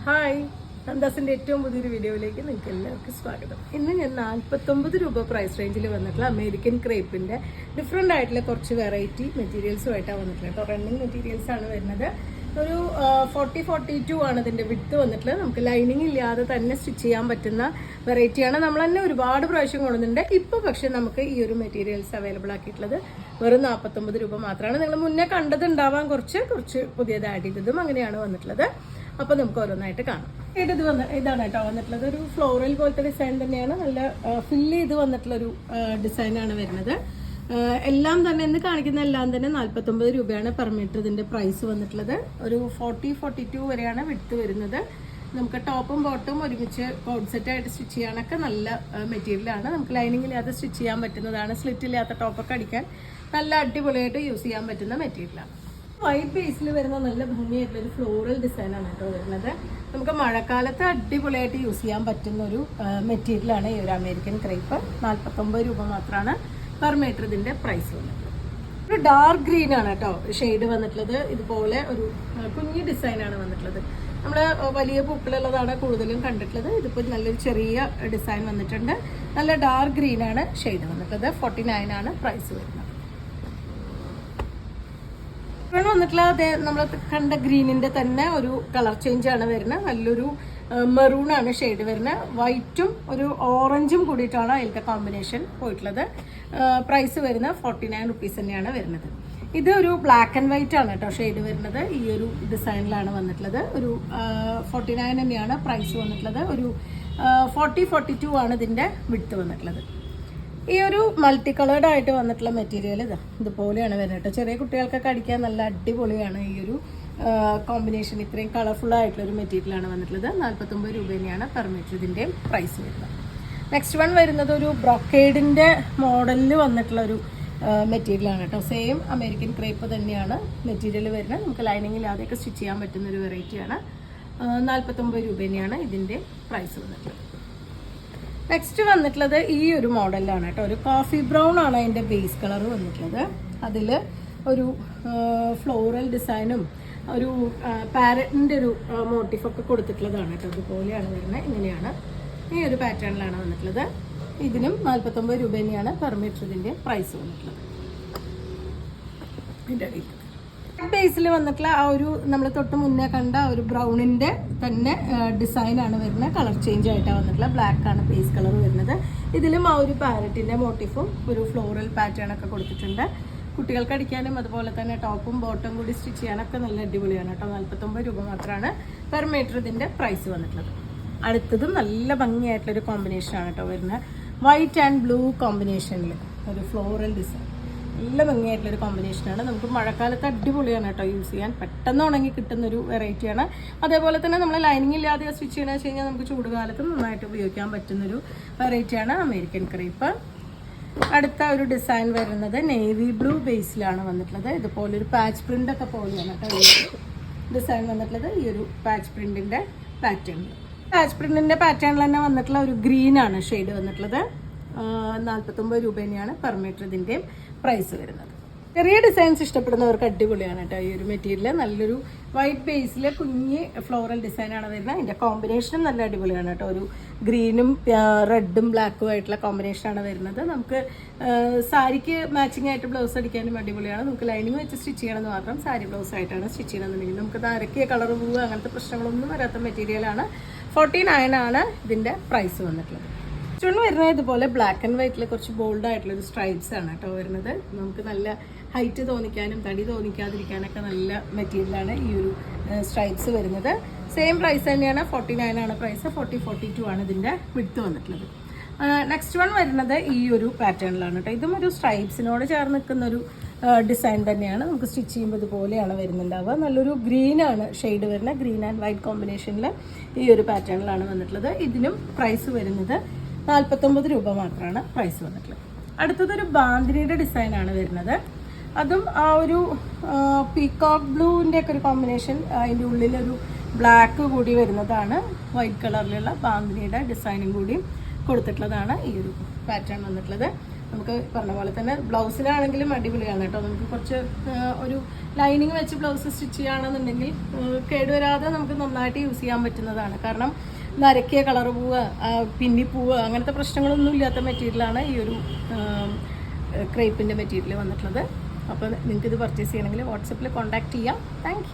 Hi, നന്ദാസിൻ്റെ ഏറ്റവും പുതിയൊരു വീഡിയോയിലേക്ക് നിങ്ങൾക്ക് എല്ലാവർക്കും സ്വാഗതം. ഇന്ന് ഞാൻ 49 രൂപ പ്രൈസ് റേഞ്ചിൽ വന്നിട്ടുള്ള അമേരിക്കൻ ക്രേപ്പിൻ്റെ ഡിഫറെൻ്റ് ആയിട്ടുള്ള കുറച്ച് വെറൈറ്റി മെറ്റീരിയൽസുമായിട്ടാണ് വന്നിട്ടുള്ളത് കേട്ടോ. റണ്ണിങ് മെറ്റീരിയൽസ് ആണ് വരുന്നത്. ഒരു 40-42 ആണ് ഇതിൻ്റെ വിഡ്ത്ത് വന്നിട്ടുള്ളത്. നമുക്ക് ലൈനിങ് ഇല്ലാതെ തന്നെ സ്റ്റിച്ച് ചെയ്യാൻ പറ്റുന്ന വെറൈറ്റിയാണ്. നമ്മൾ തന്നെ ഒരുപാട് പ്രാവശ്യം കൊണ്ടുവന്നിട്ടുണ്ട്. ഇപ്പോൾ പക്ഷേ നമുക്ക് ഈ ഒരു മെറ്റീരിയൽസ് അവൈലബിൾ ആക്കിയിട്ടുള്ളത് വെറും 49 രൂപ മാത്രമാണ്. നിങ്ങൾ മുന്നേ കണ്ടതുണ്ടാവാൻ കുറച്ച് പുതിയത് ആഡ് ചെയ്തതും അങ്ങനെയാണ് വന്നിട്ടുള്ളത്. അപ്പോൾ നമുക്ക് ഓരോന്നായിട്ട് കാണാം. ഇതാണ് കേട്ടോ വന്നിട്ടുള്ളത്. ഒരു ഫ്ലോറൽ പോലത്തെ ഡിസൈൻ തന്നെയാണ്. നല്ല ഫില്ല് ചെയ്ത് വന്നിട്ടുള്ളൊരു ഡിസൈനാണ് വരുന്നത്. എല്ലാം തന്നെ ഇന്ന് കാണിക്കുന്ന എല്ലാം തന്നെ 49 രൂപയാണ് പെർ മീറ്റർ ഇതിൻ്റെ പ്രൈസ് വന്നിട്ടുള്ളത്. ഒരു 40-42 വരെയാണ് വിഡ്ത്ത് വരുന്നത്. നമുക്ക് ടോപ്പും ബോട്ടും ഒരുമിച്ച് കോഡ് സെറ്റായിട്ട് സ്റ്റിച്ച് ചെയ്യാനൊക്കെ നല്ല മെറ്റീരിയലാണ്. നമുക്ക് ലൈനിങ് ഇല്ലാതെ സ്റ്റിച്ച് ചെയ്യാൻ പറ്റുന്നതാണ്. സ്ലിറ്റ് ഇല്ലാത്ത ടോപ്പൊക്കെ അടിക്കാൻ നല്ല അടിപൊളിയായിട്ട് യൂസ് ചെയ്യാൻ പറ്റുന്ന മെറ്റീരിയലാണ്. വൈറ്റ് ബേസിൽ വരുന്ന നല്ല ഭംഗിയായിട്ടുള്ളൊരു ഫ്ലോറൽ ഡിസൈനാണ് കേട്ടോ വരുന്നത്. നമുക്ക് മഴക്കാലത്ത് അടിപൊളിയായിട്ട് യൂസ് ചെയ്യാൻ പറ്റുന്ന ഒരു മെറ്റീരിയലാണ് ഈ ഒരു അമേരിക്കൻ ക്രേപ്പ്. 49 രൂപ മാത്രമാണ് പെർ മീറ്റർ ഇതിൻ്റെ പ്രൈസ് വന്നിട്ടുള്ളത്. ഒരു ഡാർക്ക് ഗ്രീൻ ആണ് കേട്ടോ ഷെയ്ഡ് വന്നിട്ടുള്ളത്. ഇതുപോലെ ഒരു കുഞ്ഞു ഡിസൈനാണ് വന്നിട്ടുള്ളത്. നമ്മൾ വലിയ പൂക്കളുള്ളതാണ് കൂടുതലും കണ്ടിട്ടുള്ളത്. ഇതിപ്പോൾ നല്ലൊരു ചെറിയ ഡിസൈൻ വന്നിട്ടുണ്ട്. നല്ല ഡാർക്ക് ഗ്രീൻ ആണ് ഷെയ്ഡ് വന്നിട്ടുള്ളത്. 49 ആണ് പ്രൈസ് വരുന്നത്. വന്നിട്ടുള്ള നമ്മൾ കണ്ട ഗ്രീനിന്റെ തന്നെ ഒരു കളർ ചേഞ്ച് ആണ് വരുന്നത്. നല്ലൊരു മെറൂൺ ആണ് ഷെയ്ഡ് വരുന്നത്. വൈറ്റും ഒരു ഓറഞ്ചും കൂടിയിട്ടാണ് അതിലത്തെ കോമ്പിനേഷൻ പോയിട്ടുള്ളത്. പ്രൈസ് വരുന്നത് 49 റുപ്പീസ് തന്നെയാണ് വരുന്നത്. ഇത് ഒരു ബ്ലാക്ക് ആൻഡ് വൈറ്റ് ആണ് കേട്ടോ ഷെയ്ഡ് വരുന്നത്. ഈ ഒരു ഡിസൈനിലാണ് വന്നിട്ടുള്ളത്. ഒരു 49 തന്നെയാണ് പ്രൈസ് വന്നിട്ടുള്ളത്. ഒരു 40-42 ആണ് ഇതിൻ്റെ വിഡ്ത്ത് വന്നിട്ടുള്ളത്. ഈ ഒരു മൾട്ടി കളേർഡ് ആയിട്ട് വന്നിട്ടുള്ള മെറ്റീരിയൽ ഇതുപോലെയാണ് വരുന്നത് കേട്ടോ. ചെറിയ കുട്ടികൾക്കൊക്കെ അടിക്കാൻ നല്ല അടിപൊളിയാണ് ഈ ഒരു കോമ്പിനേഷൻ. ഇത്രയും കളർഫുൾ ആയിട്ടുള്ളൊരു മെറ്റീരിയലാണ് വന്നിട്ടുള്ളത്. 49 രൂപ തന്നെയാണ് പെർ മീറ്റർ ഇതിൻ്റെ പ്രൈസ് വരുന്നത്. നെക്സ്റ്റ് വൺ വരുന്നത് ഒരു ബ്രൊക്കേഡിൻ്റെ മോഡലിൽ വന്നിട്ടുള്ള ഒരു മെറ്റീരിയലാണ് കേട്ടോ. സെയിം അമേരിക്കൻ ക്രേപ്പ് തന്നെയാണ് മെറ്റീരിയൽ വരുന്നത്. നമുക്ക് ലൈനിങ് ഇല്ലാതെയൊക്കെ സ്റ്റിച്ച് ചെയ്യാൻ പറ്റുന്ന ഒരു വെറൈറ്റിയാണ്. 49 രൂപ തന്നെയാണ് ഇതിൻ്റെ പ്രൈസ് വന്നിട്ടുള്ളത്. നെക്സ്റ്റ് വന്നിട്ടുള്ളത് ഈ ഒരു മോഡലിലാണ് കേട്ടോ. ഒരു കോഫി ബ്രൗൺ ആണ് അതിൻ്റെ ബേസ് കളർ വന്നിട്ടുള്ളത്. അതിൽ ഒരു ഫ്ലോറൽ ഡിസൈനും ഒരു പാരറ്റിൻ്റെ ഒരു മോട്ടീഫൊക്കെ കൊടുത്തിട്ടുള്ളതാണ് കേട്ടോ. അതുപോലെയാണ് വരുന്നത്. ഇങ്ങനെയാണ് ഈ ഒരു പാറ്റേണിലാണ് വന്നിട്ടുള്ളത്. ഇതിനും 49 രൂപ തന്നെയാണ് പെർ മീറ്റർ ഇതിൻ്റെ പ്രൈസ് വന്നിട്ടുള്ളത്. ബേസിൽ വന്നിട്ടുള്ള ആ ഒരു നമ്മൾ തൊട്ട് മുന്നേ കണ്ട ഒരു ബ്രൗണിൻ്റെ തന്നെ ഡിസൈനാണ് വരുന്നത്. കളർ ചേഞ്ച് ആയിട്ടാണ് വന്നിട്ടുള്ള. ബ്ലാക്ക് ആണ് ബേസ് കളർ വരുന്നത്. ഇതിലും ആ ഒരു പാരറ്റിൻ്റെ മോട്ടീഫും ഒരു ഫ്ലോറൽ പാറ്റേൺ ഒക്കെ കൊടുത്തിട്ടുണ്ട്. കുട്ടികൾക്ക് അടിക്കാനും അതുപോലെ തന്നെ ടോപ്പും ബോട്ടും കൂടി സ്റ്റിച്ച് ചെയ്യാനൊക്കെ നല്ല അടിപൊളിയാണ് കേട്ടോ. 49 രൂപ മാത്രമാണ് പെർ മീറ്റർ ഇതിൻ്റെ പ്രൈസ് വന്നിട്ടുള്ളത്. അടുത്തതും നല്ല ഭംഗിയായിട്ടുള്ളൊരു കോമ്പിനേഷനാണ് കേട്ടോ വരുന്നത്. വൈറ്റ് ആൻഡ് ബ്ലൂ കോമ്പിനേഷനിൽ ഒരു ഫ്ലോറൽ ഡിസൈൻ നല്ല ഭംഗിയായിട്ടുള്ളൊരു കോമ്പിനേഷനാണ്. നമുക്ക് മഴക്കാലത്ത് അടിപൊളിയാണ് കേട്ടോ യൂസ് ചെയ്യാൻ. പെട്ടെന്ന് ഉണങ്ങി കിട്ടുന്നൊരു വെറൈറ്റിയാണ്. അതേപോലെ തന്നെ നമ്മൾ ലൈനിങ് ഇല്ലാതെ സ്റ്റിച്ച് ചെയ്യണമെന്ന് വെച്ച് കഴിഞ്ഞാൽ നമുക്ക് ചൂടുകാലത്ത് നന്നായിട്ട് ഉപയോഗിക്കാൻ പറ്റുന്നൊരു വെറൈറ്റിയാണ് അമേരിക്കൻ ക്രേപ്പ്. അടുത്ത ഒരു ഡിസൈൻ വരുന്നത് നേവി ബ്ലൂ ബേസിലാണ് വന്നിട്ടുള്ളത്. ഇതുപോലൊരു പാച്ച് പ്രിൻ്റ് ഒക്കെ പോലെയാണ് കേട്ടോ ഡിസൈൻ വന്നിട്ടുള്ളത്. ഈ ഒരു പാച്ച് പ്രിൻറ്റിൻ്റെ പാറ്റേണിൽ പാറ്റേണിൽ തന്നെ വന്നിട്ടുള്ള ഒരു ഗ്രീനാണ് ഷെയ്ഡ് വന്നിട്ടുള്ളത്. 49 രൂപ തന്നെയാണ് പെർ മീറ്റർ ഇതിൻ്റെയും പ്രൈസ് വരുന്നത്. ചെറിയ ഡിസൈൻസ് ഇഷ്ടപ്പെടുന്നവർക്ക് അടിപൊളിയാണ് കേട്ടോ ഈ ഒരു മെറ്റീരിയൽ. നല്ലൊരു വൈറ്റ് ബേസിൽ കുഞ്ഞ് ഫ്ലോറൽ ഡിസൈനാണ് വരുന്നത്. അതിൻ്റെ കോമ്പിനേഷനും നല്ല അടിപൊളിയാണ് കേട്ടോ. ഒരു ഗ്രീനും റെഡും ബ്ലാക്കും ആയിട്ടുള്ള കോമ്പിനേഷനാണ് വരുന്നത്. നമുക്ക് സാരിക്ക് മാച്ചിങ് ആയിട്ട് ബ്ലൗസ് അടിക്കാനും അടിപൊളിയാണ്. നമുക്ക് ലൈനിങ് വെച്ച് സ്റ്റിച്ച് ചെയ്യണമെന്ന് മാത്രം. സാരി ബ്ലൗസ് ആയിട്ടാണ് സ്റ്റിച്ച് ചെയ്യണമെന്നുണ്ടെങ്കിൽ നമുക്ക് നരക്കിയ കളർ പോവുക അങ്ങനത്തെ പ്രശ്നങ്ങളൊന്നും വരാത്ത മെറ്റീരിയലാണ്. 49 ആണ് ഇതിൻ്റെ പ്രൈസ് വന്നിട്ടുള്ളത്. ചുവന്ന് വരുന്നത് ഇതുപോലെ ബ്ലാക്ക് ആൻഡ് വൈറ്റിൽ കുറച്ച് ബോൾഡ് ആയിട്ടുള്ളൊരു സ്ട്രൈപ്സ് ആണ് കേട്ടോ വരുന്നത്. നമുക്ക് നല്ല ഹൈറ്റ് തോന്നിക്കാനും തടി തോന്നിക്കാതിരിക്കാനൊക്കെ നല്ല മെറ്റീരിയലാണ് ഈ ഒരു സ്ട്രൈപ്സ് വരുന്നത്. സെയിം പ്രൈസ് തന്നെയാണ്. 49 ആണ് പ്രൈസ്. 40-42 ആണ് ഇതിൻ്റെ വിഡ്ത്ത് വന്നിട്ടുള്ളത്. നെക്സ്റ്റ് വൺ വരുന്നത് ഈ ഒരു പാറ്റേണിലാണ് കേട്ടോ. ഇതും ഒരു സ്ട്രൈപ്സിനോട് ചേർന്ന് നിൽക്കുന്നൊരു ഡിസൈൻ തന്നെയാണ്. നമുക്ക് സ്റ്റിച്ച് ചെയ്യുമ്പോൾ ഇതുപോലെയാണ് വരുന്നുണ്ടാവുക. നല്ലൊരു ഗ്രീനാണ് ഷെയ്ഡ് വരുന്നത്. ഗ്രീൻ ആൻഡ് വൈറ്റ് കോമ്പിനേഷനിൽ ഈ ഒരു പാറ്റേണിലാണ് വന്നിട്ടുള്ളത്. ഇതിനും പ്രൈസ് വരുന്നത് 49 രൂപ മാത്രമാണ് പ്രൈസ് വന്നിട്ടുള്ളത്. അടുത്തതൊരു ബാന്തിനിയുടെ ഡിസൈനാണ് വരുന്നത്. അതും ആ ഒരു പീകോക്ക് ബ്ലൂവിൻ്റെ ഒക്കെ ഒരു കോമ്പിനേഷൻ. അതിൻ്റെ ഉള്ളിലൊരു ബ്ലാക്ക് കൂടി വരുന്നതാണ്. വൈറ്റ് കളറിലുള്ള ബാന്തിനിയുടെ ഡിസൈനും കൂടി കൊടുത്തിട്ടുള്ളതാണ് ഈ ഒരു പാറ്റേൺ വന്നിട്ടുള്ളത്. നമുക്ക് പറഞ്ഞ പോലെ തന്നെ ബ്ലൗസിനാണെങ്കിലും അടിപൊളിയാണ് കേട്ടോ. നമുക്ക് കുറച്ച് ഒരു ലൈനിങ് വെച്ച് ബ്ലൗസ് സ്റ്റിച്ച് ചെയ്യുകയാണെന്നുണ്ടെങ്കിൽ കേടുവരാതെ നമുക്ക് നന്നായിട്ട് യൂസ് ചെയ്യാൻ പറ്റുന്നതാണ്. കാരണം നരക്കിയ കളർ പോവുക, പിന്നി പോവുക, അങ്ങനത്തെ പ്രശ്നങ്ങളൊന്നും ഇല്ലാത്ത മെറ്റീരിയലാണ് ഈ ഒരു ക്രേപ്പിൻ്റെ മെറ്റീരിയൽ വന്നിട്ടുള്ളത്. അപ്പോൾ നിങ്ങൾക്ക് ഇത് പർച്ചേസ് ചെയ്യണമെങ്കിൽ വാട്സപ്പിൽ കോൺടാക്ട് ചെയ്യാം. താങ്ക്